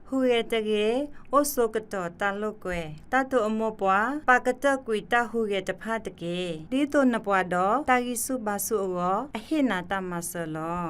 ဟူရဲ့တကေအိုဆိုကတော်တလုတ်ကွယ်တတုအမောပွားပါကတကွေတဟူရဲ့တဖတ်တကေဒီတုနပွားတော့တာဂီစုဘာစုအောအဟိနာတမဆလော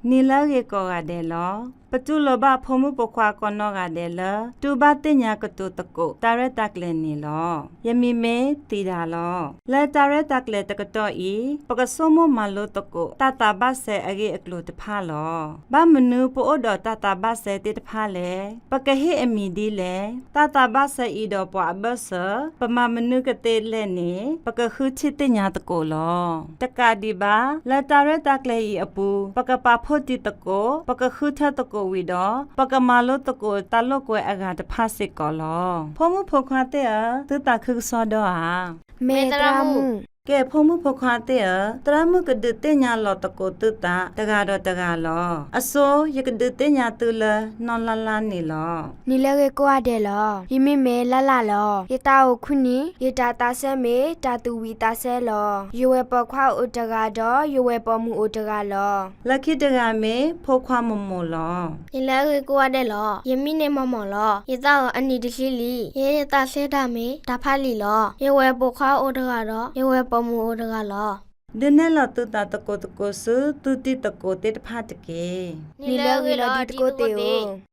နီလာရေကောရတယ်လောပတူလဘဖုံမှုပခွာကောနောရတယ်လတူဘတင်ညာကတူတကုတာရတက်လနေလောယမီမဲတီတာလောလဲတာရတက်လတကတော့ဤပကဆုမမလိုတကုတတာဘဆဲအရေအကလုတဖာလောဘာမနုပိုဒတတာဘဆဲတိတဖာလေပကဟေအမီဒီလေတတာဘဆဲဤတော့ပွားဘဆပမမနုကတဲ့လဲနေပကခုချစ်တင်ညာတကုလောတကဒီဘာလဲတာရတက်လေဤအပူပကပဖို့တိတကုပကခုထတကုဝီတော့ပကမာလို့တကိုတလုတ်ကွယ်အကတဖတ်စစ်ကောလောဖုံမှုဖခွာတဲ့သူတခုစောတော့ဟာမေတရာမှုကဲဖုံမှုဖခွာတဲ့တရမှုကဒတဲ့ညာလောတကိုတတတကတော့တကလောအစိုးရကဒတဲ့ညာတူလနော်လာလာနေလောနီလေကေကိုရတယ်လောယမိမေလလလောယတာကိုခုနီယတာတာဆဲမေတာတူဝီတာဆဲလောယဝဲပခွာဥတကတော့ယဝဲပမှုဥတကလောလက်ခိတကမေဖခွာမမလောနီလေကေကိုရတယ်လောယမိနေမမလောယတာကိုအနီတရှိလီယတာဆဲတာမေတာဖာလီလောယဝဲပခွာဥတကတော့ယဝဲပမှုဥတကလောဒင်းနဲ့လတူတာတကိုတကိုစုတူတီတကိုတေတဖတ်တကေနီလေကေလောဒီတကိုတေ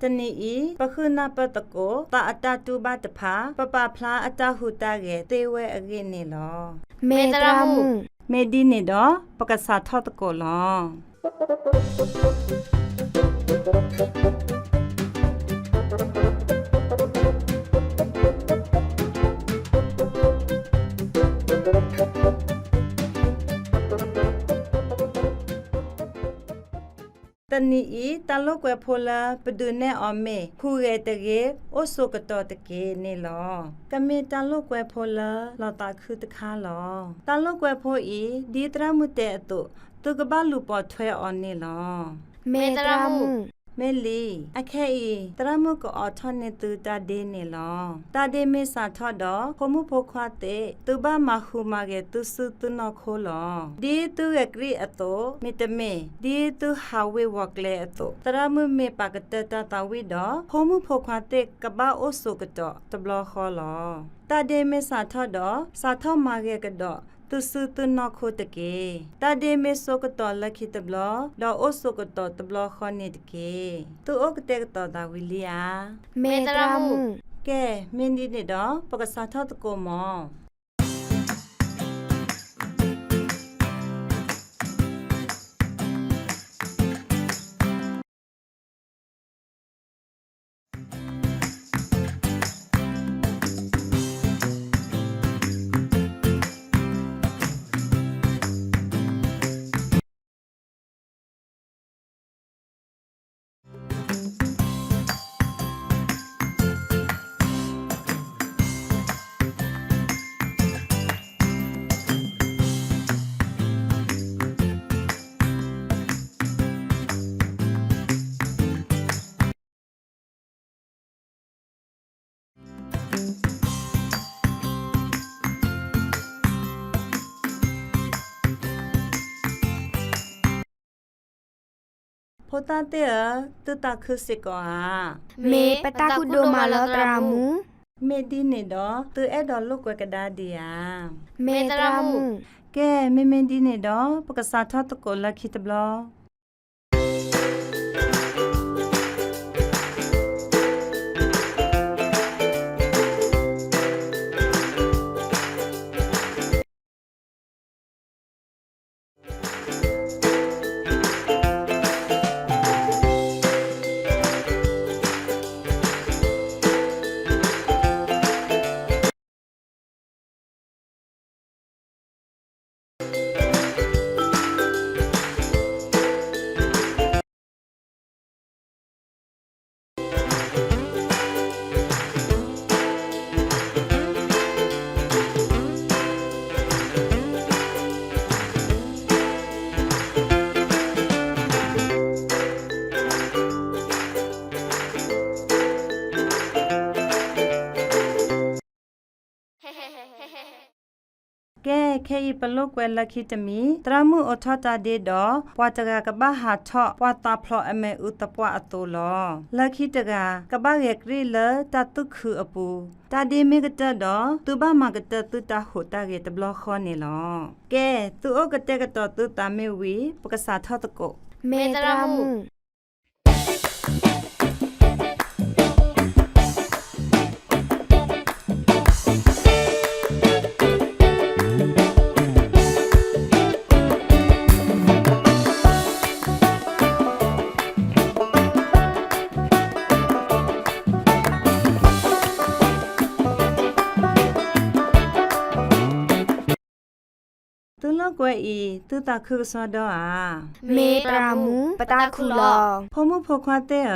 တနီဤပခုနာပတကိုတာအတတူဘတဖာပပဖလားအတဟုတာကေတေဝဲအကိနေလောမေတရာမှုမေဒီနေတော့ပကစားထောတကိုလောတနီဤတလုတ်ကွယ်ဖိုလာပဒုနဲ့အမေဖူရဲတကေအိုဆုကတော်တကေနေလောကမေတလုတ်ကွယ်ဖိုလာလောတာခုတခါလောတလုတ်ကွယ်ဖိုဤဒီတရမှုတဲ့အတုသူကဘလူပေါ်ထွဲအော်နေလောမေတရာမှုမဲလီအခဲဤတရမှုကောထောနေသူတဒေနေလောတဒေမေစာထောတော့ဖမှုဖိုခွားတဲ့သူဘမခုမကေသူစုသူနောခိုလောဒီသူရကရီအတောမိတမေဒီသူဟာဝေဝကလေအတောတရမှုမေပကတတတဝိတော့ဖမှုဖိုခွားတဲ့ကဘာအိုဆုကတော့တဘလခေါ်လောတဒေမေစာထောတော့စာထောမာကေကတော့tu su tu no kho te ke ta de me so ko to la khi te blo lo o so ko to te blo kho ne te ke tu o ke te to da wi li ya me tra mu ke min di ne do pa ka sa tho to ko moဖိုတာတဲ့တတခုစစ်ကောဟာမေပတကုဒိုမာလောတရာမူမေဒီနေတော့သူအဲ့တော်လုတ်ကွယ်ကဒါဒီယာမေတရာမူကဲမေမင်းဒီနေတော့ပကစားထတ်ကိုလက်ခိတဘလော ကဲခဲဤပလုတ်ကွယ်လက်ခိတမီတရမှုအထောတာဒေတော့ပွားတကကပဟာထော့ပွားတာဖလောအမေဥတပွားအတူလောလက်ခိတကကပရဲ့ကရီလတတုခုအပူတာဒီမီကတတော့သူဘမကတတူတာဟိုတာရဲ့တဘလခေါ်နေလောကဲသူအကတဲ့ကတော့သူတာမေဝီပကစားထော့တကို မေတရာမှု သူလောက်ကွယ်ဤသူတာခုစောတော့အာ မေတရာမှုပတာခုလော ဖုံမှုဖို့ခွာတဲ့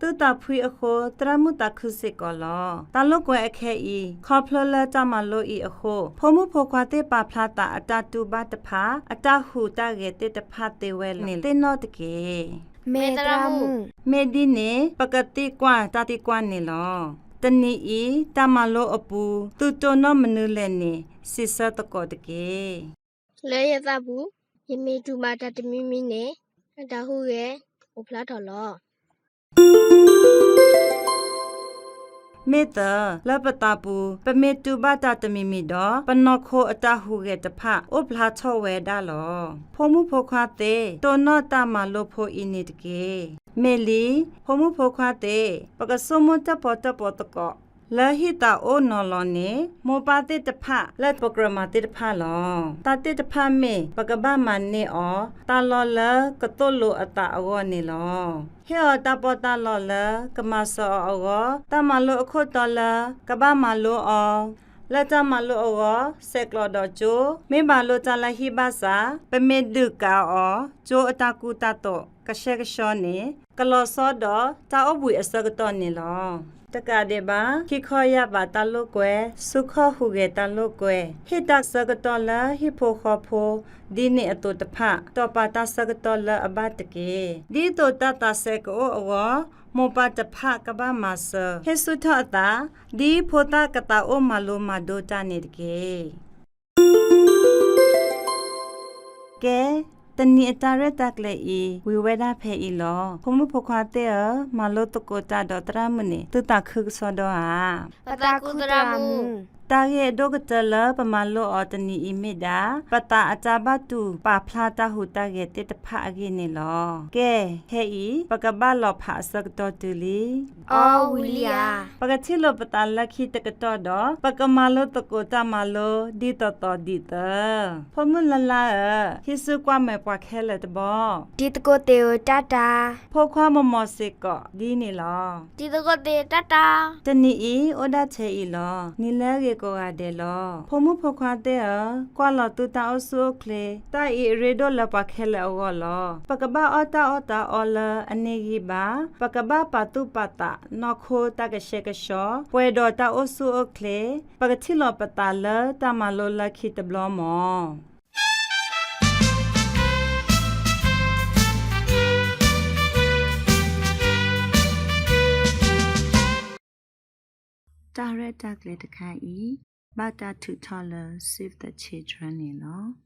သူတာဖွေအခုတရမှုတာခုစစ်ကောလောတာလောက်ကွယ်အခဲဤခေါဖလလကြမလို့ဤအခုဖုံမှုဖို့ခွာတဲ့ပါဖလာတာအတတူဘတ်တဖာအတဟုတာရဲ့တဲ့တဖတ်တဲ့ဝဲနေတဲ့နော်တကေ မေတရာမှု မေဒီနေပကတိကွာတတိကွာနေလောတနီဤတမလို့အပူသူတုံတော့မနုလဲနေစစ်စတကောတကေ လဲရသဘူးယမေတူမာတတမီမီနဲ့တဟုရဲ့ဟိုဖလားတော်လော မေတ္တာလပတာပူပမေတုဘတာတမီမီတော့ပနောခိုအတဟုရဲ့တဖဥပလာချောဝဲဒါလောဖုံမှုဖို့ခွာတဲ့တောနောတမလို့ဖို့အင်းနေတကေမေလီဖုံမှုဖို့ခွာတဲ့ပကစုံမတပေါ်တပေါ်တကောလာဟီတာအိုနော်လောနေမောပါတဲ့တဖလက်ပကရမတဲ့တဖလောတာတဲ့တဖမေပကဘာမန်နေအောတာလောလကတိုလိုအတာအောနေလောဟဲ့တာပေါ်တာလောလကမဆောအောတာမလိုအခုတော်လကဘာမလိုအောလက်တမလိုအောဆက်ကလောဒချိုမေဘာလိုတလာဟီဘာစာပမေဒုကာအောဂျိုအတာကူတာတော့ကရှက်ကရှောနေကလောစောတော့တာအဘူအစကတော့နေလောတကတဲ့ပါခိခောရပါတလုကွယ်စုခောဟုကေတလုကွယ်ဟိတစကတော်လာဟိဖိုခောဖိုဒီနေအတုတဖတောပါတစကတော်လာအဘတ်ကေဒီတောတတဆေကောအောမောပတဖကဘာမဆဟေဆုထတာဒီဖိုတာကတာအိုမလိုမဒိုတနေတကေကဲတနီအတာရက်တက်လေဤဝီဝဲတာဖဲဤလောဖုံမှုဖခွာတဲ့မလို့တကိုတာတော့တရမနေသူတခုဆောတော့ဟာ ပတာခုတရာမှု တာရဲ့ဒုကတလပမလို့အတနီအမိဒါပတာအကြဘတူပါဖလာတာဟုတာရဲ့တေတဖအကိနေလောကဲဟဲဤပကဘလောဖာစကတော်တူလီ အောဝီလီယာ ပကတိလောပတာလက်ခိတကတော်တော့ပကမလို့တကိုတာမလို့ဒီတော်ဒီတဖုံမှုလလာဟိစုကွာမဲ့ပွားခဲလက်တဘော ဒီတကိုတေတတာ ဖောခွာမမောစစ်ကောဒီနေလော ဒီတကတဲ့တတာ တနီဤဩဒချေဤလောနီလဲရေကောရတယ်လောဖုံမှုဖောခွာတဲ့ကွာလောတူတာအဆုခလေတာဤရေဒိုလပခဲလေဩလောပကဘာအတာအော်လအနေကြီးပါပကဘာပတုပတာနော်ခိုတကရှေကရှောပွဲတော်တာအဆုခလေပကတိလောပတာလတမလောလခိတဘလောမောတာရက်တက်လေတခိုင်ဤဘာတာတူထော်လ save the children နေလော